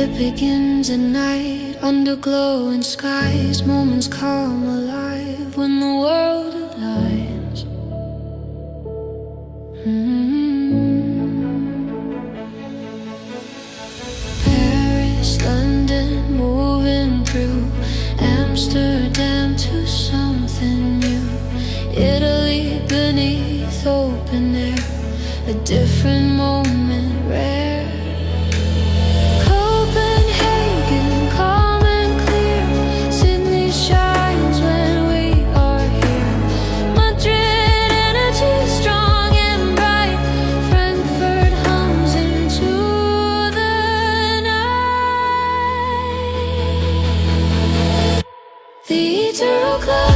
It begins at night, under glowing skies. Moments come alive when the world aligns. Paris, London, moving through Amsterdam to something new. Italy beneath open air, a different moment rare. The eToro Club.